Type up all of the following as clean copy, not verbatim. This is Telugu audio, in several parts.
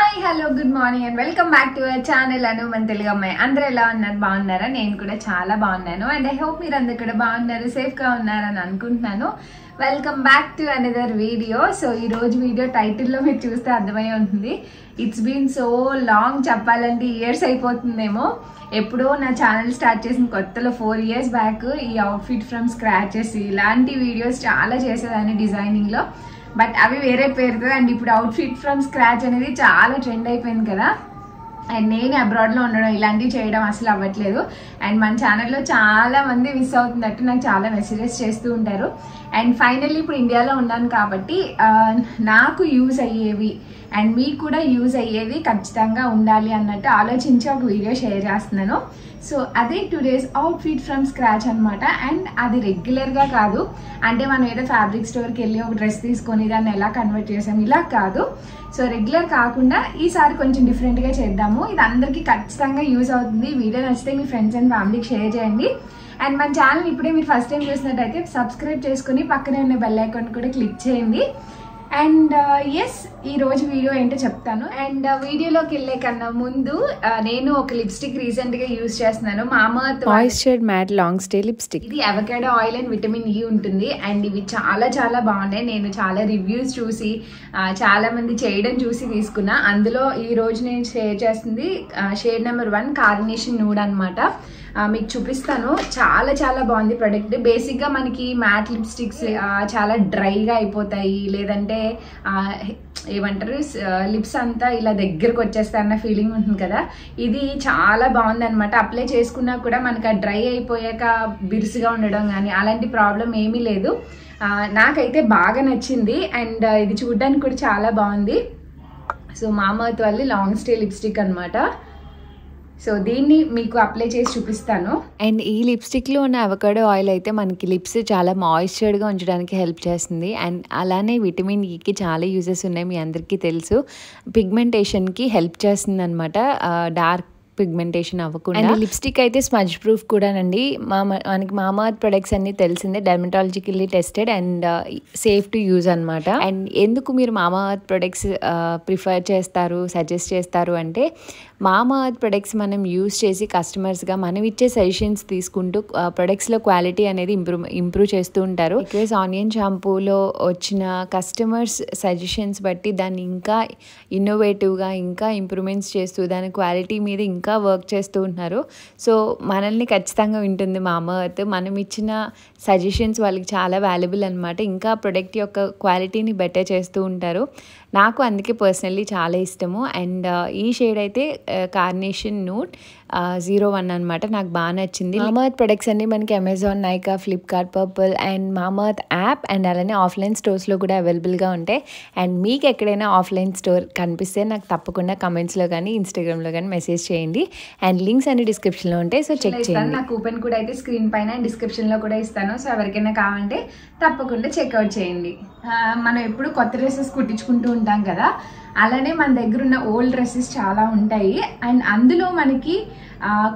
Hi hello good morning and welcome back to our channel Anu మన తెలుగు అమ్మాయి. అందరూ ఎలా ఉన్నారు? బాగున్నారా? నేను కూడా చాలా బాగున్నాను అండ్ ఐ హోప్ మీరు అందరు కూడా బాగున్నారు, సేఫ్గా ఉన్నారని అనుకుంటున్నాను. Welcome back to another video. So ఈ రోజు వీడియో టైటిల్లో మీరు చూస్తే అర్థమై ఉంటుంది. ఇట్స్ బీన్ సో లాంగ్, చెప్పాలంటే ఇయర్స్ అయిపోతుందేమో. ఎప్పుడో నా ఛానల్ స్టార్ట్ చేసిన కొత్తలో 4 years బ్యాక్ ఈ అవుట్ఫిట్ ఫ్రమ్ స్క్రాచెస్ ఇలాంటి వీడియోస్ చాలా చేసేదాన్ని డిజైనింగ్లో. బట్ అవి వేరే పేరుతో. అండ్ ఇప్పుడు అవుట్ఫిట్ ఫ్రమ్ స్క్రాచ్ అనేది చాలా ట్రెండ్ అయిపోయింది కదా. అండ్ నేను అబ్రాడ్లో ఉండడం, ఇలాంటివి చేయడం అసలు అవ్వట్లేదు. అండ్ మన ఛానల్లో చాలా మంది మిస్ అవుతున్నట్టు నాకు చాలా మెసేజెస్ చేస్తూ ఉంటారు. అండ్ ఫైనల్లీ ఇప్పుడు ఇండియాలో ఉన్నాను కాబట్టి నాకు యూజ్ అయ్యేవి అండ్ మీకు కూడా యూజ్ అయ్యేవి ఖచ్చితంగా ఉండాలి అన్నట్టు ఆలోచించి ఒక వీడియో షేర్ చేస్తున్నాను. సో అదే టుడేస్ అవుట్ఫిట్ ఫ్రమ్ స్క్రాచ్ అనమాట. అండ్ అది రెగ్యులర్గా కాదు, అంటే మనం ఏదో ఫ్యాబ్రిక్ స్టోర్కి వెళ్ళి ఒక డ్రెస్ తీసుకొని దాన్ని ఎలా కన్వర్ట్ చేసాం ఇలా కాదు. సో రెగ్యులర్ కాకుండా ఈసారి కొంచెం డిఫరెంట్గా చేద్దాము. ఇది అందరికీ ఖచ్చితంగా యూజ్ అవుతుంది. వీడియో నచ్చితే మీ ఫ్రెండ్స్ అండ్ ఫ్యామిలీకి షేర్ చేయండి. అండ్ మన ఛానల్ ఇప్పుడే మీరు ఫస్ట్ టైం చూసినట్టయితే సబ్స్క్రైబ్ చేసుకుని పక్కనే ఉన్న బెల్ ఐకాన్ కూడా క్లిక్ చేయండి. అండ్ ఎస్, ఈరోజు వీడియో ఏంటో చెప్తాను. అండ్ వీడియోలోకి వెళ్ళే కన్నా ముందు నేను ఒక లిప్స్టిక్ రీసెంట్గా యూజ్ చేస్తున్నాను, Mamaearth moisture matte long stay lipstick. ఇది avocado oil and vitamin E ఉంటుంది. అండ్ ఇవి చాలా చాలా బాగున్నాయి. నేను చాలా రివ్యూస్ చూసి చాలా మంది చేయడం చూసి తీసుకున్నా. అందులో ఈ రోజు నేను షేర్ చేస్తుంది షేడ్ నెంబర్ 1 కార్నేషన్ నూడ్ అనమాట. మీకు చూపిస్తాను. చాలా చాలా బాగుంది ప్రోడక్ట్. బేసిక్గా మనకి మ్యాట్ లిప్స్టిక్స్ చాలా డ్రైగా అయిపోతాయి, లేదంటే ఏమంటారు లిప్స్ అంతా ఇలా దగ్గరకు వచ్చేస్తాయి అన్న ఫీలింగ్ ఉంటుంది కదా. ఇది చాలా బాగుంది అనమాట. అప్లై చేసుకున్నా కూడా మనకు డ్రై అయిపోయాక బిరుసుగా ఉండడం కానీ అలాంటి ప్రాబ్లం ఏమీ లేదు. నాకైతే బాగా నచ్చింది. అండ్ ఇది చూడడానికి కూడా చాలా బాగుంది. సో మామాఎర్త్ వాళ్ళ లాంగ్ స్టే లిప్స్టిక్ అనమాట. సో దీన్ని మీకు అప్లై చేసి చూపిస్తాను. అండ్ ఈ లిప్స్టిక్లో ఉన్న అవకాడో ఆయిల్ అయితే మనకి లిప్స్ చాలా మాయిశ్చర్గా ఉంచడానికి హెల్ప్ చేస్తుంది. అండ్ అలానే విటమిన్ ఈకి చాలా యూజెస్ ఉన్నాయి, మీ అందరికీ తెలుసు. పిగ్మెంటేషన్కి హెల్ప్ చేస్తుంది అనమాట, డార్క్ పిగ్మెంటేషన్ అవ్వకుండా. అండ్ లిప్స్టిక్ అయితే స్మజ్ ప్రూఫ్ కూడానండి. మనకి మామాఎర్త్ ప్రొడక్ట్స్ అన్ని తెలిసిందే, dermatologically tested and safe to use అనమాట. అండ్ ఎందుకు మీరు మామాఎర్త్ ప్రొడక్ట్స్ ప్రిఫర్ చేస్తారు, సజెస్ట్ చేస్తారు అంటే, మామాఎర్త్ ప్రొడక్ట్స్ మనం యూజ్ చేసి కస్టమర్స్గా మనం ఇచ్చే సజెషన్స్ తీసుకుంటూ ప్రొడక్ట్స్లో క్వాలిటీ అనేది ఇంప్రూవ్ చేస్తూ ఉంటారు. ఈక్వేస్ ఆనియన్ షాంపూలో వచ్చిన కస్టమర్స్ సజెషన్స్ బట్టి దాన్ని ఇంకా ఇన్నోవేటివ్గా ఇంకా ఇంప్రూవ్మెంట్స్ చేస్తూ దాని క్వాలిటీ మీద ఇంకా వర్క్ చేస్తూ ఉంటున్నారు. సో మనల్ని ఖచ్చితంగా వింటుంది మామాఎర్త్. మనం ఇచ్చిన సజెషన్స్ వాళ్ళకి చాలా వాల్యుబుల్ అనమాట. ఇంకా ప్రొడక్ట్ యొక్క క్వాలిటీని బెటర్ చేస్తూ ఉంటారు. నాకు అందుకే పర్సనల్లీ చాలా ఇష్టము. అండ్ ఈ షేడ్ అయితే కార్నేషన్ నూడ్ 01 అనమాట. నాకు బాగా నచ్చింది. మామాఎర్త్ ప్రొడక్ట్స్ అన్ని మనకి Amazon, Nykaa, Flipkart, purple and Mamaearth app and అలానే ఆఫ్లైన్ స్టోర్స్లో కూడా అవైలబుల్గా ఉంటాయి. అండ్ మీకు ఎక్కడైనా ఆఫ్లైన్ స్టోర్ కనిపిస్తే నాకు తప్పకుండా కమెంట్స్లో కానీ ఇన్స్టాగ్రామ్లో కానీ మెసేజ్ చేయండి. అండ్ లింక్స్ అన్ని డిస్క్రిప్షన్లో ఉంటాయి, సో చెక్ చేయండి. నా కూపన్ కూడా అయితే స్క్రీన్ పైన డిస్క్రిప్షన్లో కూడా ఇస్తాను. సో ఎవరికైనా కావాలంటే తప్పకుండా చెక్అవుట్ చేయండి. మనం ఎప్పుడు కొత్త డ్రెస్సెస్ కుట్టించుకుంటూ ఉంటాం కదా, అలానే మన దగ్గర ఉన్న ఓల్డ్ డ్రెస్సెస్ చాలా ఉంటాయి. అండ్ అందులో మనకి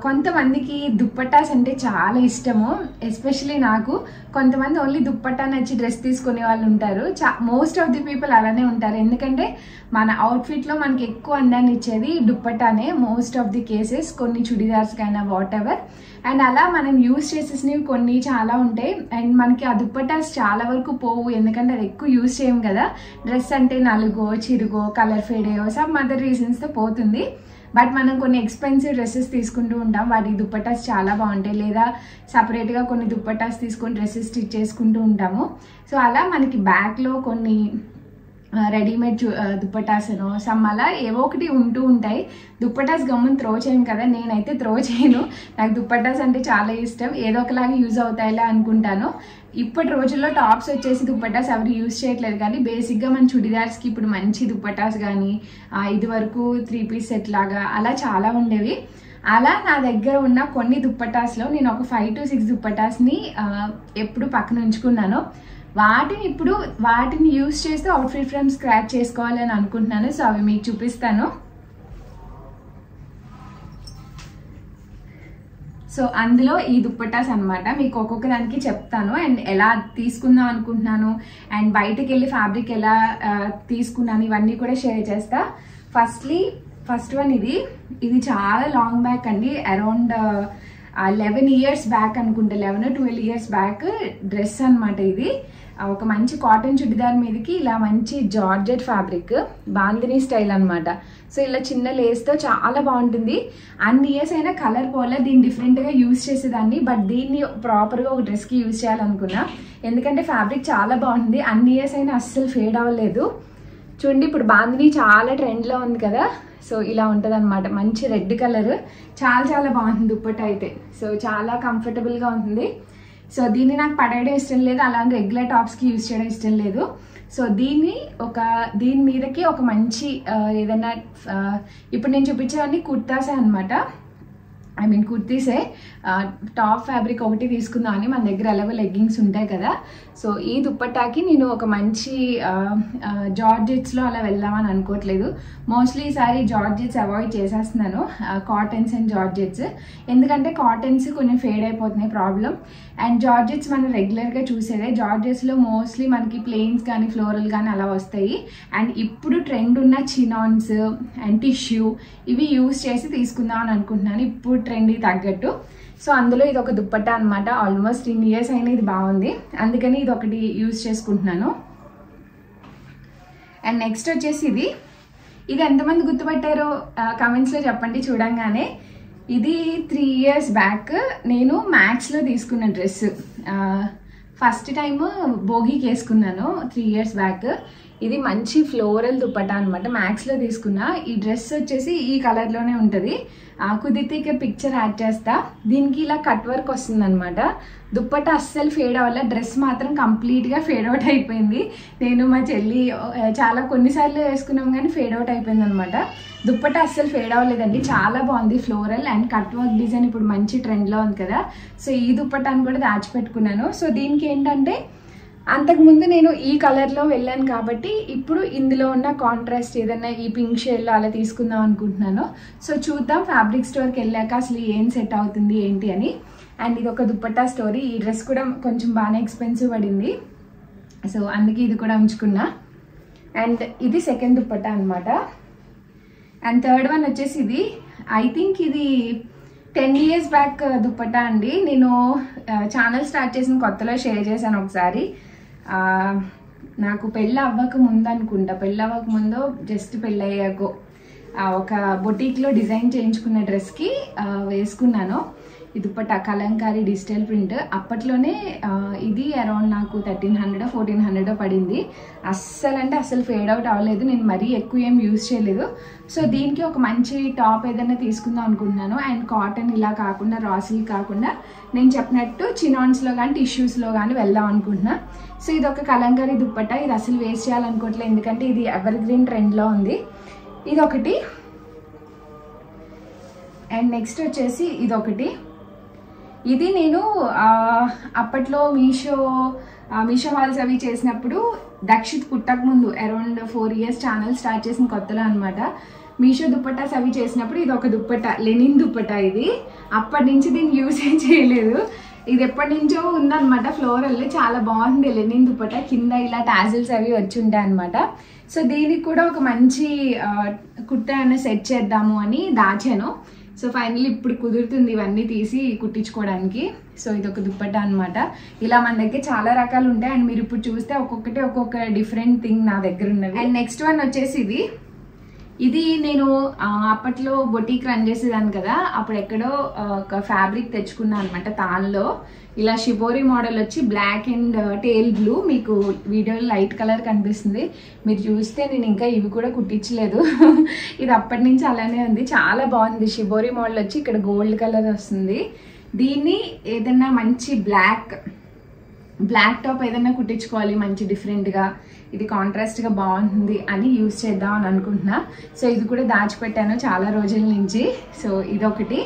కొంతమందికి దుప్పటాస్ అంటే చాలా ఇష్టము. ఎస్పెషలీ నాకు. కొంతమంది ఓన్లీ దుప్పట్టా నచ్చి డ్రెస్ తీసుకునే వాళ్ళు ఉంటారు. మోస్ట్ ఆఫ్ ది పీపుల్ అలానే ఉంటారు. ఎందుకంటే మన అవుట్ఫిట్లో మనకి ఎక్కువ అందాన్ని ఇచ్చేది దుప్పట్టానే మోస్ట్ ఆఫ్ ది కేసెస్. కొన్ని చుడిదార్స్ కైనా వాట్ ఎవర్. అండ్ అలా మనం యూజ్ చేసేసినవి కొన్ని చాలా ఉంటాయి. అండ్ మనకి ఆ దుప్పటాస్ చాలా వరకు పోవు, ఎందుకంటే అది ఎక్కువ యూజ్ చేయం కదా. డ్రెస్ అంటే నలుగో, చిరుగో, కలర్ ఫేడేయో సమ్ అదర్ రీజన్స్తో పోతుంది. బట్ మనం కొన్ని ఎక్స్పెన్సివ్ డ్రెస్సెస్ తీసుకుంటూ ఉంటాం, వాటికి దుప్పటాస్ చాలా బాగుంటాయి. లేదా సపరేట్గా కొన్ని దుప్పటాస్ తీసుకొని డ్రెస్సెస్ స్టిచ్ చేసుకుంటూ ఉంటాము. సో అలా మనకి బ్యాక్లో కొన్ని రెడీమేడ్ దుప్పటాసను సమ్ అలా ఏవో ఒకటి ఉంటూ ఉంటాయి. దుప్పటాస్ గమ్మున త్రో చేయను కదా, నేనైతే త్రో చేయను. నాకు దుప్పటాస్ అంటే చాలా ఇష్టం. ఏదో ఒకలాగా యూజ్ అవుతాయిలా అనుకుంటాను. ఇప్పటి రోజుల్లో టాప్స్ వచ్చేసి దుప్పటాస్ ఎవరు యూజ్ చేయట్లేదు, కానీ బేసిక్గా మన చుడిదార్స్కి ఇప్పుడు మంచి దుప్పటాస్ కానీ ఇది వరకు 3 piece సెట్ లాగా అలా చాలా ఉండేవి. అలా నా దగ్గర ఉన్న కొన్ని దుప్పటాస్లో నేను ఒక 5 to 6 దుప్పటాస్ని ఎప్పుడు పక్కన ఉంచుకున్నాను. వాటిని యూజ్ చేస్తూ అవుట్ఫిట్ ఫ్రమ్ స్క్రాచ్ చేసుకోవాలి అని అనుకుంటున్నాను. సో అవి మీకు చూపిస్తాను. సో అందులో ఈ దుప్పటాస్ అనమాట. మీకు ఒక్కొక్క దానికి చెప్తాను అండ్ ఎలా తీసుకుందాం అనుకుంటున్నాను అండ్ బయటకు వెళ్ళి ఫ్యాబ్రిక్ ఎలా తీసుకున్నాను ఇవన్నీ కూడా షేర్ చేస్తా. ఫస్ట్ వన్ ఇది చాలా లాంగ్ బ్యాక్ అండి. అరౌండ్ 11 years బ్యాక్ అనుకుంటా, 11 or 12 years బ్యాక్ డ్రెస్ అనమాట. ఇది ఒక మంచి కాటన్ చుడిదార్ మీదకి ఇలా మంచి జార్జెట్ ఫ్యాబ్రిక్, బాందినీ స్టైల్ అనమాట. సో ఇలా చిన్న లేస్తో చాలా బాగుంటుంది. అన్ని ఇయర్స్ అయినా కలర్ పోలే, దీన్ని డిఫరెంట్గా యూజ్ చేసేదాన్ని. బట్ దీన్ని ప్రాపర్గా ఒక డ్రెస్కి యూజ్ చేయాలనుకున్నా, ఎందుకంటే ఫ్యాబ్రిక్ చాలా బాగుంటుంది. అన్ని ఇయర్స్ అయినా అస్సలు ఫేడ్ అవ్వలేదు. చూడండి, ఇప్పుడు బాందినీ చాలా ట్రెండ్లో ఉంది కదా. సో ఇలా ఉంటుంది అనమాట. మంచి రెడ్ కలర్, చాలా బాగుంటుంది దుప్పట్టా అయితే. సో చాలా కంఫర్టబుల్గా ఉంటుంది. సో దీన్ని నాకు పడేయడం ఇష్టం లేదు, అలాగే రెగ్యులర్ టాప్స్కి యూజ్ చేయడం ఇష్టం లేదు. సో దీని మీదకి ఒక మంచి ఏదైనా ఇప్పుడు నేను చూపించేవన్నీ కుర్తాసే అనమాట. ఐ మీన్ కుర్తీసే. టాప్ ఫ్యాబ్రిక్ ఒకటి తీసుకుందామని, మన దగ్గర ఎలాగో లెగ్గింగ్స్ ఉంటాయి కదా. సో ఈ దుప్పట్టాకి నేను ఒక మంచి జార్జెట్స్లో అలా వెళ్దామని అనుకోవట్లేదు. మోస్ట్లీ ఈసారి జార్జెట్స్ అవాయిడ్ చేసేస్తున్నాను, కాటన్స్ అండ్ జార్జెట్స్. ఎందుకంటే కాటన్స్ కొంచెం ఫేడ్ అయిపోతున్నాయి ప్రాబ్లం. అండ్ జార్జెట్స్ మనం రెగ్యులర్గా చూసేదే. జార్జెట్స్లో మోస్ట్లీ మనకి ప్లెయిన్స్ కానీ ఫ్లోరల్ కానీ అలా వస్తాయి. అండ్ ఇప్పుడు ట్రెండ్ ఉన్న చినాన్స్ అండ్ టిష్యూ ఇవి యూజ్ చేసి తీసుకుందాం అని అనుకుంటున్నాను, ఇప్పుడు ట్రెండ్కి తగ్గట్టు. సో అందులో ఇది ఒక దుప్పట్టా అనమాట. ఆల్మోస్ట్ 10 years అయినా ఇది బాగుంది, అందుకని ఇది ఒకటి యూజ్ చేసుకుంటున్నాను. అండ్ నెక్స్ట్ వచ్చేసి ఇది ఎంతమంది గుర్తుపట్టారో కమెంట్స్లో చెప్పండి చూడంగానే. ఇది 3 years బ్యాక్ నేను మ్యాక్స్లో తీసుకున్న డ్రెస్. ఫస్ట్ టైం భోగికి వేసుకున్నాను 3 years బ్యాక్. ఇది మంచి ఫ్లోరల్ దుప్పట్టా అనమాట, మ్యాక్స్లో తీసుకున్నా. ఈ డ్రెస్ వచ్చేసి ఈ కలర్లోనే ఉంటుంది. కుదిరితే ఇక పిక్చర్ యాడ్ చేస్తా. దీనికి ఇలా కట్ వర్క్ వస్తుంది అనమాట. దుప్పట్టా అస్సలు ఫేడ్ అవ్వాల, డ్రెస్ మాత్రం కంప్లీట్గా ఫేడ్ అవుట్ అయిపోయింది. నేను మా చెల్లి చాలా కొన్నిసార్లు వేసుకున్నాం కానీ ఫేడ్ అవుట్ అయిపోయింది అనమాట. దుప్పట్టా అస్సలు ఫేడ్ అవ్వలేదండి, చాలా బాగుంది. Floral and cut work design ఇప్పుడు మంచి ట్రెండ్లో ఉంది కదా. సో ఈ దుప్పట్టాను కూడా దాచిపెట్టుకున్నాను. సో దీనికి ఏంటంటే అంతకుముందు నేను ఈ కలర్లో వెళ్ళాను కాబట్టి ఇప్పుడు ఇందులో ఉన్న కాంట్రాస్ట్ ఏదైనా ఈ పింక్ షేడ్లో అలా తీసుకుందాం అనుకుంటున్నాను. సో చూద్దాం ఫ్యాబ్రిక్ స్టోర్కి వెళ్ళాక అసలు ఏం సెట్ అవుతుంది ఏంటి అని. అండ్ ఇది ఒక దుప్పట్టా స్టోరీ. ఈ డ్రెస్ కూడా కొంచెం బాగానే ఎక్స్పెన్సివ్ పడింది, సో అందుకే ఇది కూడా ఉంచుకున్నా. అండ్ ఇది సెకండ్ దుప్పట్టా అనమాట. అండ్ థర్డ్ వన్ వచ్చేసి ఐ థింక్ ఇది 10 years బ్యాక్ దుప్పట్టా అండి. నేను ఛానల్ స్టార్ట్ చేసిన కొత్తలో షేర్ చేశాను ఒకసారి. నాకు పెళ్ళి అవ్వక ముందు అనుకుంటా, పెళ్ళి అవ్వక ముందు జస్ట్ పెళ్ళి అయ్యాకో ఒక బొటీక్లో డిజైన్ చేయించుకున్న డ్రెస్కి వేసుకున్నాను. ఈ దుప్పట్టా కలంకారీ డిజిటల్ ప్రింట్. అప్పట్లోనే ఇది అరౌండ్ నాకు 1300 1400 పడింది. అస్సలు ఫేడ్ అవుట్ అవ్వలేదు. నేను మరీ ఎక్కువ ఏం యూజ్ చేయలేదు. సో దీనికి ఒక మంచి టాప్ ఏదైనా తీసుకుందాం అనుకుంటున్నాను. అండ్ కాటన్ ఇలా కాకుండా, రా సిల్క్ కాకుండా నేను చెప్పినట్టు చినాన్స్లో కానీ టిష్యూస్లో కానీ వెళ్దాం అనుకుంటున్నా. సో ఇది ఒక కలంకారీ దుప్పట్టా. ఇది అసలు వేస్ట్ చేయాలనుకోవట్లేదు, ఎందుకంటే ఇది ఎవర్ గ్రీన్ ట్రెండ్లో ఉంది. ఇదొకటి. అండ్ నెక్స్ట్ వచ్చేసి ఇదొకటి. ఇది నేను అప్పట్లో మీషో హాల్స్ అవి చేసినప్పుడు, దక్షిత్ పుట్టక ముందు అరౌండ్ 4 years ఛానల్ స్టార్ట్ చేసిన కొత్తలో అనమాట. మీషో దుప్పట్టాస్ అవి చేసినప్పుడు ఇది ఒక దుప్పట్టా, లెనిన్ దుప్పట్టా. ఇది అప్పటి నుంచి దీన్ని యూజ్ చేయలేదు. ఇది ఎప్పటి నుంచో ఉందన్నమాట. ఫ్లోరల్ చాలా బాగుంది లెనిన్ దుప్పట్టా. కింద ఇలా టాజిల్స్ అవి వచ్చి ఉంటాయి అనమాట. సో దీనికి కూడా ఒక మంచి కుర్తా అన్న సెట్ చేద్దాము అని దాచాను. సో ఫైనల్లీ ఇప్పుడు కుదురుతుంది ఇవన్నీ తీసి కుట్టించుకోవడానికి. సో ఇది ఒక దుప్పట్టా అనమాట. ఇలా మన దగ్గర చాలా రకాలు ఉంటాయి. అండ్ మీరు ఇప్పుడు చూస్తే ఒక్కొక్కటి ఒక్కొక్క డిఫరెంట్ థింగ్ నా దగ్గర ఉన్నది. అండ్ నెక్స్ట్ వన్ వచ్చేసి ఇది నేను అప్పట్లో బొటీక్ రన్ చేసేదాన్ని కదా, అప్పుడు ఎక్కడో ఒక ఫ్యాబ్రిక్ తెచ్చుకున్నాను అనమాట. తాన్లో ఇలా షిబోరి మోడల్ వచ్చి బ్లాక్ అండ్ టేల్ బ్లూ. మీకు వీడియోలో లైట్ కలర్ కనిపిస్తుంది, మీరు చూస్తే నేను ఇంకా ఇవి కూడా కుట్టించలేదు. ఇది అప్పటి నుంచి అలానే ఉంది, చాలా బాగుంది. షిబోరి మోడల్ వచ్చి ఇక్కడ గోల్డ్ కలర్ వస్తుంది. దీన్ని ఏదైనా మంచి బ్లాక్ టాప్ ఏదైనా కుట్టించుకోవాలి మంచి డిఫరెంట్గా, ఇది కాంట్రాస్ట్గా బాగుంటుంది అని యూజ్ చేద్దాం అని అనుకుంటున్నా. సో ఇది కూడా దాచిపెట్టాను చాలా రోజుల నుంచి. సో ఇదొకటి.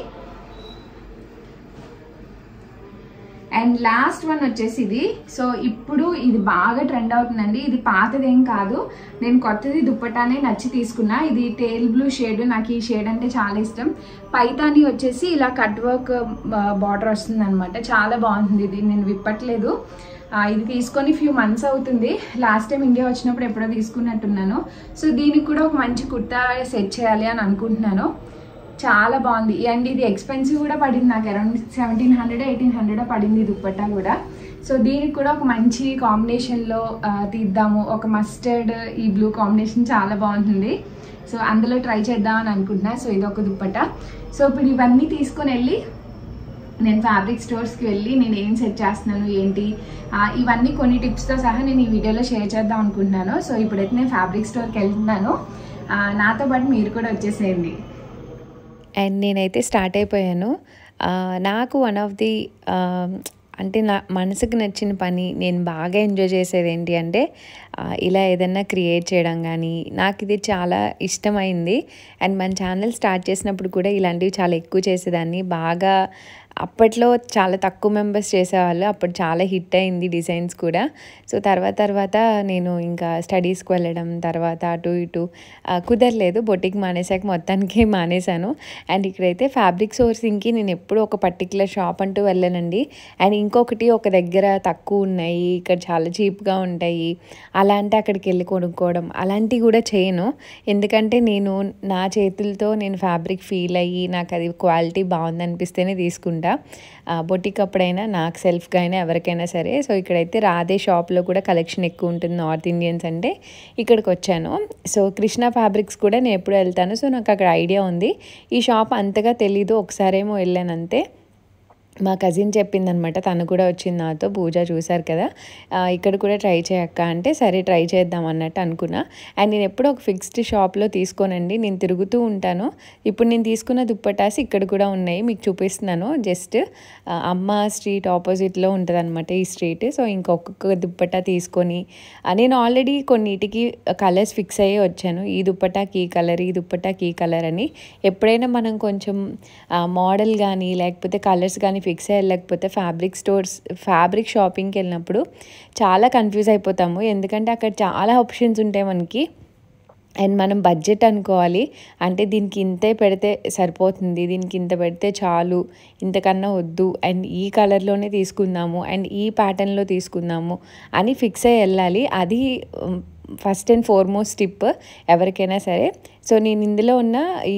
అండ్ లాస్ట్ వన్ వచ్చేసి సో ఇప్పుడు ఇది బాగా ట్రెండ్ అవుతుందండి. ఇది పాతదేం కాదు, నేను కొత్తది దుప్పటానే నచ్చి తీసుకున్నా. ఇది టేల్ బ్లూ షేడ్, నాకు ఈ షేడ్ అంటే చాలా ఇష్టం. పైతాని వచ్చేసి ఇలా కట్ వర్క్ బార్డర్ వస్తుంది అనమాట, చాలా బాగుంటుంది. ఇది నేను విప్పట్లేదు. ఇది తీసుకొని ఫ్యూ మంత్స్ అవుతుంది. లాస్ట్ టైం ఇండియా వచ్చినప్పుడు ఎప్పుడో తీసుకున్నట్టున్నాను. సో దీనికి కూడా ఒక మంచి కుర్తా సెట్ చేయాలి అని అనుకుంటున్నాను. చాలా బాగుంది అండ్ ఇది ఎక్స్పెన్సివ్ కూడా పడింది నాకు, అరౌండ్ 1700-1800 పడింది దుప్పట్టా కూడా. సో దీనికి కూడా ఒక మంచి కాంబినేషన్లో తీద్దాము. ఒక మస్టర్డ్ ఈ బ్లూ కాంబినేషన్ చాలా బాగుంటుంది. సో అందులో ట్రై చేద్దామని అనుకుంటున్నా. సో ఇది ఒక దుప్పట్టా. సో ఇప్పుడు ఇవన్నీ తీసుకొని వెళ్ళి నేను ఫ్యాబ్రిక్ స్టోర్స్కి వెళ్ళి నేను ఏం సెట్ చేస్తున్నాను ఏంటి ఇవన్నీ కొన్ని టిప్స్తో సహా నేను ఈ వీడియోలో షేర్ చేద్దాం అనుకుంటున్నాను. సో ఇప్పుడైతే నేను ఫ్యాబ్రిక్ స్టోర్కి వెళ్తున్నాను, నాతో పాటు మీరు కూడా వచ్చేసేయండి. అండ్ నేనైతే స్టార్ట్ అయిపోయాను. నాకు వన్ ఆఫ్ ది అంటే నా మనసుకు నచ్చిన పని, నేను బాగా ఎంజాయ్ చేసేది ఏంటి అంటే ఇలా ఏదన్నా క్రియేట్ చేయడం కానీ, నాకు ఇది చాలా ఇష్టమైంది. అండ్ మన ఛానల్ స్టార్ట్ చేసినప్పుడు కూడా ఇలాంటివి చాలా ఎక్కువ చేసేదాన్ని. బాగా అప్పట్లో చాలా తక్కువ మెంబర్స్ చేసేవాళ్ళు, అప్పుడు చాలా హిట్ అయింది డిజైన్స్ కూడా. సో తర్వాత నేను ఇంకా స్టడీస్కి వెళ్ళడం, తర్వాత అటు ఇటు కుదరలేదు, బొటిక్ మానేసాక మొత్తానికి మానేశాను. అండ్ ఇక్కడైతే ఫ్యాబ్రిక్ సోర్సింగ్కి నేను ఎప్పుడు ఒక పర్టికులర్ షాప్ అంటూ వెళ్ళానండి. అండ్ ఇంకొకటి ఒక దగ్గర తక్కువ ఉన్నాయి, ఇక్కడ చాలా చీప్గా ఉంటాయి, అలా అంటే అక్కడికి వెళ్ళి కొనుక్కోవడం అలాంటివి కూడా చేయను. ఎందుకంటే నేను నా చేతులతో నేను ఫ్యాబ్రిక్ ఫీల్ అయ్యి నాకు అది క్వాలిటీ బాగుంది అనిపిస్తేనే తీసుకుంటా. బొటిక్ అప్పుడైనా నాకు సెల్ఫ్గా అయినా ఎవరికైనా సరే. సో ఇక్కడైతే రాధే షాప్లో కూడా కలెక్షన్ ఎక్కువ ఉంటుంది నార్త్ ఇండియన్స్ అంటే, ఇక్కడికి వచ్చాను. సో కృష్ణ ఫ్యాబ్రిక్స్ కూడా నేను ఎప్పుడు వెళ్తాను, సో నాకు అక్కడ ఐడియా ఉంది. ఈ షాప్ అంతగా తెలీదు, ఒకసారేమో వెళ్ళాను అంతే. మా కజిన్ చెప్పిందనమాట, తను కూడా వచ్చింది నాతో. పూజ చూశారు కదా, ఇక్కడ కూడా ట్రై చేయక్క అంటే సరే ట్రై చేద్దాం అన్నట్టు అనుకున్నా. అండ్ నేను ఎప్పుడూ ఒక ఫిక్స్డ్ షాప్లో తీసుకోనండి, నేను తిరుగుతూ ఉంటాను. ఇప్పుడు నేను తీసుకున్న దుప్పటాస్ ఇక్కడ కూడా ఉన్నాయి, మీకు చూపిస్తున్నాను. జస్ట్ అమ్మ స్ట్రీట్ ఆపోజిట్లో ఉంటుంది అనమాట ఈ స్ట్రీట్. సో ఇంకొక దుప్పటా తీసుకొని నేను ఆల్రెడీ కొన్నిటికి కలర్స్ ఫిక్స్ అయ్యే వచ్చాను. ఈ దుప్పటాకి ఈ కలర్, ఈ దుప్పటాకి ఈ కలర్ అని. ఎప్పుడైనా మనం కొంచెం మోడల్ కానీ లేకపోతే కలర్స్ కానీ ఫిక్స్ అయ్యలేకపోతే ఫ్యాబ్రిక్ షాపింగ్కి వెళ్ళినప్పుడు చాలా కన్ఫ్యూజ్ అయిపోతాము. ఎందుకంటే అక్కడ చాలా ఆప్షన్స్ ఉంటాయి మనకి. అండ్ మనం బడ్జెట్ అనుకోవాలి, అంటే దీనికి ఇంతే పెడితే సరిపోతుంది, దీనికి ఇంత పెడితే చాలు, ఇంతకన్నా వద్దు, అండ్ ఈ కలర్లోనే తీసుకుందాము, అండ్ ఈ ప్యాటర్న్లో తీసుకుందాము అని ఫిక్స్ అయ్యి వెళ్ళాలి. అది ఫస్ట్ అండ్ ఫార్మోస్ట్ టిప్ ఎవరికైనా సరే. సో నేను ఇందులో ఉన్న ఈ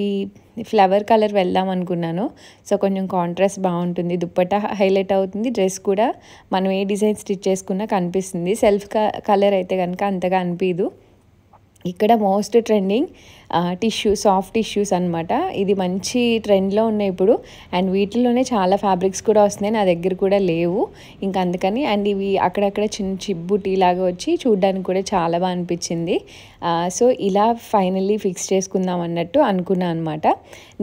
ఫ్లవర్ కలర్ వెళ్దాం అనుకున్నాను. సో కొంచెం కాంట్రాస్ట్ బాగుంటుంది, దుప్పట్టా హైలైట్ అవుతుంది, డ్రెస్ కూడా మనం ఏ డిజైన్ స్టిచ్ చేసుకున్నా కనిపిస్తుంది. సెల్ఫ్ కలర్ అయితే కనుక అంతగా అనిపించదు. ఇక్కడ మోస్ట్ ట్రెండింగ్ సాఫ్ట్ టిష్యూస్ అనమాట. ఇది మంచి ట్రెండ్లో ఉన్నాయి ఇప్పుడు. అండ్ వీటిలోనే చాలా ఫ్యాబ్రిక్స్ కూడా వస్తున్నాయి, నా దగ్గర కూడా లేవు ఇంకా అందుకని. అండ్ ఇవి అక్కడక్కడ చిన్న చిబ్బుటీ లాగా వచ్చి చూడ్డానికి కూడా చాలా బాగా అనిపించింది. సో ఇలా ఫైనల్లీ ఫిక్స్ చేసుకుందాం అన్నట్టు అనుకున్నాను అనమాట.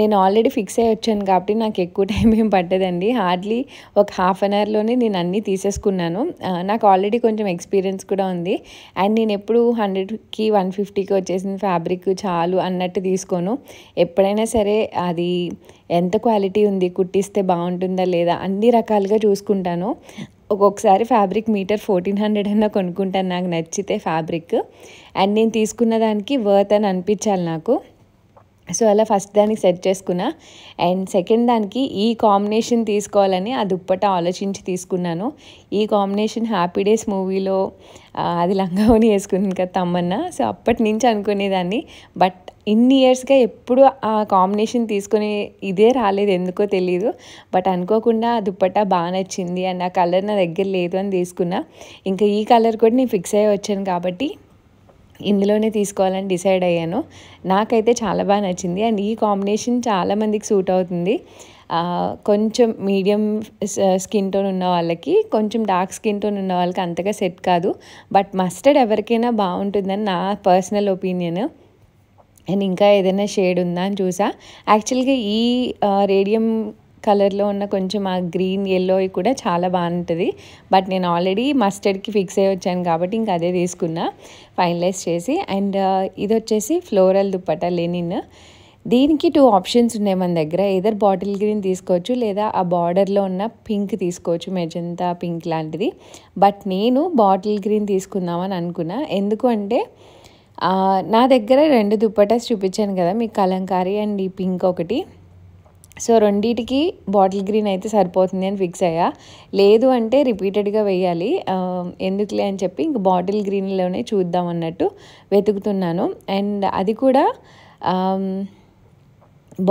నేను ఆల్రెడీ ఫిక్స్ అయ్యి వచ్చాను కాబట్టి నాకు ఎక్కువ టైం ఏం పట్టదండి. హార్డ్లీ ఒక హాఫ్ అన్ అవర్లోనే నేను అన్నీ తీసేసుకున్నాను. నాకు ఆల్రెడీ కొంచెం ఎక్స్పీరియన్స్ కూడా ఉంది. అండ్ నేను ఎప్పుడు 100కి 150కి వచ్చేసిన ఫ్యాబ్రిక్ చాలు అన్నట్టు తీసుకోను. ఎప్పుడైనా సరే అది ఎంత క్వాలిటీ ఉంది, కుట్టిస్తే బాగుంటుందా లేదా అన్ని రకాలుగా చూసుకుంటాను. ఒక్కొక్కసారి ఫ్యాబ్రిక్ మీటర్ 1400 అన్నా కొనుక్కుంటాను నాకు నచ్చితే ఫ్యాబ్రిక్. అండ్ నేను తీసుకున్న దానికి వర్త్ అని అనిపించాలి నాకు. సో అలా ఫస్ట్ దానికి సెట్ చేసుకున్నా. అండ్ సెకండ్ దానికి ఈ కాంబినేషన్ తీసుకోవాలని ఆ దుప్పట్టా ఆలోచించి తీసుకున్నాను. ఈ కాంబినేషన్ హ్యాపీ డేస్ మూవీలో అది లంగావోని వేసుకుంది కదా తమ్మన్నా. సో అప్పటి నుంచి అనుకునేదాన్ని, బట్ ఇన్ని ఇయర్స్గా ఎప్పుడు ఆ కాంబినేషన్ తీసుకుని ఇదే రాలేదు, ఎందుకో తెలీదు. బట్ అనుకోకుండా ఆ దుప్పట్టా బాగా నచ్చింది అండ్ ఆ కలర్ నా దగ్గర లేదు అని తీసుకున్నా. ఇంకా ఈ కలర్ కూడా నేను ఫిక్స్ అయ్యి వచ్చాను కాబట్టి ఇందులోనే తీసుకోవాలని డిసైడ్ అయ్యాను. నాకైతే చాలా బాగా నచ్చింది. అండ్ ఈ కాంబినేషన్ చాలామందికి సూట్ అవుతుంది. కొంచెం మీడియం స్కిన్ టోన్ ఉన్న వాళ్ళకి, కొంచెం డార్క్ స్కిన్ టోన్ ఉన్న వాళ్ళకి అంతగా సెట్ కాదు. బట్ మస్టర్డ్ ఎవరికైనా బాగుంటుందని నా పర్సనల్ ఒపీనియన్. అండ్ ఇంకా ఏదైనా షేడ్ ఉందా అని చూసా. యాక్చువల్గా ఈ రేడియం కలర్లో ఉన్న కొంచెం ఆ గ్రీన్ ఎల్లో కూడా చాలా బాగుంటుంది. బట్ నేను ఆల్రెడీ మస్టర్డ్కి ఫిక్స్ అయ్యి వచ్చాను కాబట్టి ఇంకా అదే తీసుకున్నా ఫైనలైజ్ చేసి. అండ్ ఇది వచ్చేసి ఫ్లోరల్ దుప్పట్టా లెనిన్. దీనికి 2 ఆప్షన్స్ ఉన్నాయి మన దగ్గర. ఏదర్ బాటిల్ గ్రీన్ తీసుకోవచ్చు లేదా ఆ బార్డర్లో ఉన్న పింక్ తీసుకోవచ్చు, మెజంతా పింక్ లాంటిది. బట్ నేను బాటిల్ గ్రీన్ తీసుకుందామని అనుకున్నా. ఎందుకు అంటే నా దగ్గర 2 దుప్పటాస్ చూపించాను కదా మీకు, కలంకారీ అండ్ ఈ పింక్ ఒకటి. సో రెండిటికి బాటిల్ గ్రీన్ అయితే సరిపోతుంది అని ఫిక్స్ అయ్యా. లేదు అంటే రిపీటెడ్గా వేయాలి, ఎందుకులే అని చెప్పి ఇంక బాటిల్ గ్రీన్లోనే చూద్దాం అన్నట్టు వెతుకుతున్నాను. అండ్ అది కూడా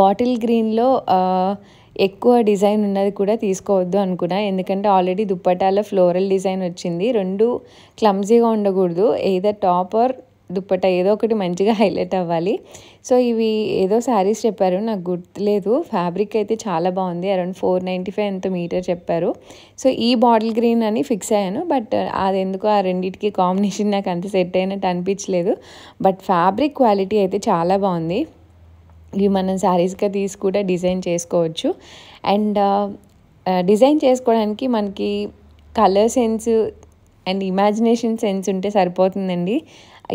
బాటిల్ గ్రీన్లో ఎక్కువ డిజైన్ ఉన్నది కూడా తీసుకోవద్దు అనుకున్నా, ఎందుకంటే ఆల్రెడీ దుప్పటాలో ఫ్లోరల్ డిజైన్ వచ్చింది. రెండు క్లమ్జీగా ఉండకూడదు, ఏదర్ టాప్ ఆర్ దుప్పటా ఏదో ఒకటి మంచిగా హైలైట్ అవ్వాలి. సో ఇవి ఏదో శారీస్ చెప్పారు, నాకు గుర్తులేదు. ఫ్యాబ్రిక్ అయితే చాలా బాగుంది, అరౌండ్ 495 ఎంతో మీటర్ చెప్పారు. సో ఈ బాటిల్ గ్రీన్ అని ఫిక్స్ అయ్యాను, బట్ అది ఎందుకో ఆ రెండింటికి కాంబినేషన్ నాకు అంత సెట్ అయినట్టు అనిపించలేదు. బట్ ఫ్యాబ్రిక్ క్వాలిటీ అయితే చాలా బాగుంది. ఇవి మనం శారీస్గా తీసి కూడా డిజైన్ చేసుకోవచ్చు. అండ్ డిజైన్ చేసుకోవడానికి మనకి colour sense and imagination sense ఉంటే సరిపోతుందండి.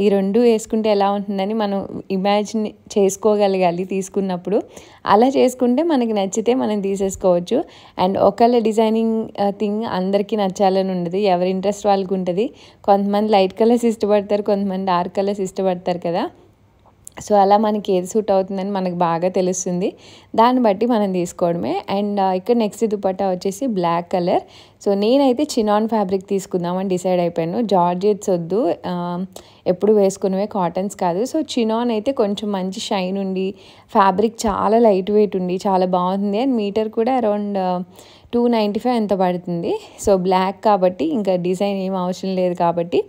ఈ రెండు వేసుకుంటే ఎలా ఉంటుందని మనం ఇమాజిన్ చేసుకోగలగాలి తీసుకున్నప్పుడు. అలా చేసుకుంటే మనకి నచ్చితే మనం తీసేసుకోవచ్చు. అండ్ ఒకళ్ళ డిజైనింగ్ థింగ్ అందరికీ నచ్చాలని ఉండదు, ఎవరి ఇంట్రెస్ట్ వాళ్ళకి ఉంటుంది. కొంతమంది లైట్ కలర్స్ ఇష్టపడతారు, కొంతమంది డార్క్ కలర్స్ ఇష్టపడతారు కదా. సో అలా మనకి ఏది సూట్ అవుతుందని మనకు బాగా తెలుస్తుంది, దాన్ని బట్టి మనం తీసుకోవడమే. అండ్ ఇక్కడ నెక్స్ట్ దుపట్టా వచ్చేసి బ్లాక్ కలర్. సో నేనైతే చినాన్ ఫ్యాబ్రిక్ తీసుకుందామని డిసైడ్ అయిపోయాను. జార్జెట్స్ వద్దు, ఎప్పుడు వేసుకునేవే కాటన్స్ కాదు. సో చినాన్ అయితే కొంచెం మంచి షైన్ ఉండి ఫ్యాబ్రిక్ చాలా లైట్ వెయిట్ ఉండి చాలా బాగుంది. అండ్ మీటర్ కూడా అరౌండ్ 295 ఎంత పడుతుంది. సో బ్లాక్ కాబట్టి ఇంకా డిజైన్ ఏం అవసరం లేదు కాబట్టి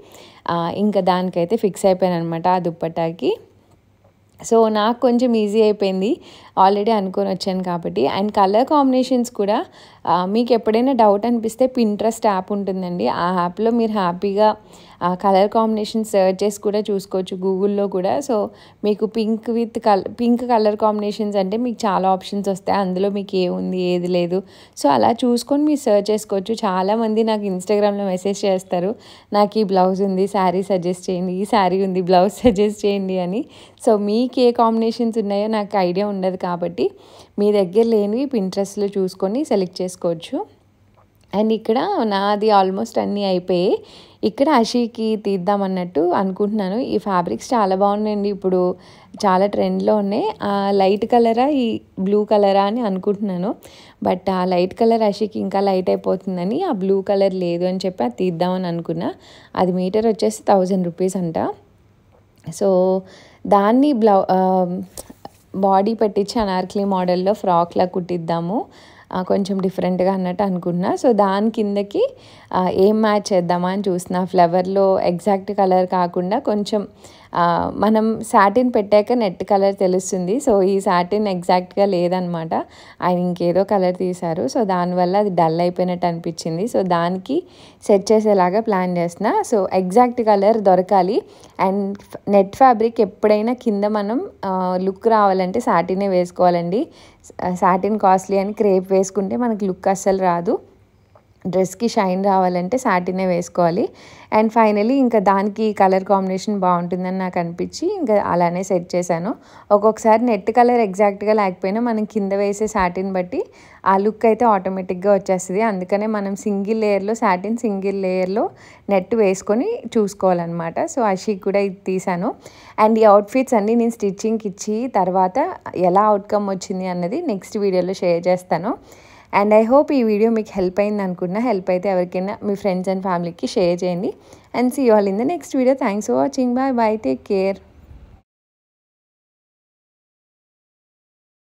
ఇంకా దానికైతే ఫిక్స్ అయిపోయాను అనమాట ఆ దుప్పట్టాకి. సో నాకు కొంచెం ఈజీ అయిపోయింది, ఆల్రెడీ అనుకొని వచ్చాను కాబట్టి. అండ్ కలర్ కాంబినేషన్స్ కూడా మీకు ఎప్పుడైనా డౌట్ అనిపిస్తే పింట్రెస్ట్ యాప్ ఉంటుందండి, ఆ యాప్లో మీరు హ్యాపీగా కలర్ కాంబినేషన్ సెర్చ్ చేసి కూడా చూసుకోవచ్చు గూగుల్లో కూడా. సో మీకు పింక్ కలర్ కాంబినేషన్స్ అంటే మీకు చాలా ఆప్షన్స్ వస్తాయి, అందులో మీకు ఏముంది ఏది లేదు. సో అలా చూసుకొని మీరు సెర్చ్ చేసుకోవచ్చు. చాలామంది నాకు ఇన్స్టాగ్రామ్లో మెసేజ్ చేస్తారు, నాకు ఈ బ్లౌజ్ ఉంది శారీ సజెస్ట్ చేయండి, ఈ శారీ ఉంది బ్లౌజ్ సజెస్ట్ చేయండి అని. సో మీకు ఏ కాంబినేషన్స్ ఉన్నాయో నాకు ఐడియా ఉండదు కాబట్టి మీ దగ్గర లేనివి పింట్రెస్ట్లో చూసుకొని సెలెక్ట్ చేసుకోవచ్చు. అండ్ ఇక్కడ నాది ఆల్మోస్ట్ అన్నీ అయిపోయాయి. ఇక్కడ అషీకి తీద్దామన్నట్టు అనుకుంటున్నాను. ఈ ఫ్యాబ్రిక్స్ చాలా బాగున్నాయండి, ఇప్పుడు చాలా ట్రెండ్లో ఉన్నాయి. లైట్ కలరా ఈ బ్లూ కలరా అని అనుకుంటున్నాను, బట్ ఆ లైట్ కలర్ అషీకి ఇంకా లైట్ అయిపోతుందని ఆ బ్లూ కలర్ లేదు అని చెప్పి అది తీద్దామని అనుకున్నా. అది మీటర్ వచ్చేసి 1000 రూపీస్ అంట. సో దాన్ని బాడీ పెట్టించి అనార్కలి మోడల్లో ఫ్రాక్లా కుట్టిద్దాము కొంచెం డిఫరెంట్గా అన్నట్టు అనుకుంటున్నా. సో దాని కిందకి ఏం మ్యాచ్ చేద్దామా అని చూస్తున్నా. ఫ్లవర్లో ఎగ్జాక్ట్ కలర్ కాకుండా కొంచెం మనం సాటిన్ పెట్టాక నెట్ కలర్ తెలుస్తుంది. సో ఈ సాటిన్ ఎగ్జాక్ట్గా లేదనమాట, ఆయన ఇంకేదో కలర్ తీశారు. సో దానివల్ల అది డల్ అయిపోయినట్టు అనిపించింది. సో దానికి సెట్ చేసేలాగా ప్లాన్ చేస్తున్నా. సో ఎగ్జాక్ట్ కలర్ దొరకాలి. అండ్ నెట్ ఫ్యాబ్రిక్ ఎప్పుడైనా కింద మనం లుక్ రావాలంటే సాటినే వేసుకోవాలండి. సాటిన్ కాస్ట్లీ అని క్రేప్ వేసుకుంటే మనకి లుక్ అస్సలు రాదు. డ్రెస్కి షైన్ రావాలంటే సాటినే వేసుకోవాలి. అండ్ ఫైనలీ ఇంకా దానికి కలర్ కాంబినేషన్ బాగుంటుందని నాకు అనిపించి ఇంకా అలానే సెట్ చేశాను. ఒక్కొక్కసారి నెట్ కలర్ ఎగ్జాక్ట్గా లేకపోయినా మనం కింద వేసే సాటిన్ బట్టి ఆ లుక్ అయితే ఆటోమేటిక్గా వచ్చేస్తుంది. అందుకనే మనం సింగిల్ లేయర్లో సాటిన్, సింగిల్ లేయర్లో నెట్ వేసుకొని చూసుకోవాలన్నమాట. సో అషీకి కూడా ఇది తీసాను. అండ్ ఈ అవుట్ఫిట్స్ అన్నీ నేను స్టిచ్చింగ్కి ఇచ్చి తర్వాత ఎలా అవుట్కమ్ వచ్చింది అన్నది నెక్స్ట్ వీడియోలో షేర్ చేస్తాను. అండ్ ఐ హోప్ ఈ వీడియో మీకు హెల్ప్ అయింది అనుకుంటున్నా. హెల్ప్ అయితే ఎవరికైనా మీ ఫ్రెండ్స్ అండ్ ఫ్యామిలీకి షేర్ చేయండి. And see you all in the next video. Thanks for watching. Bye bye, take care.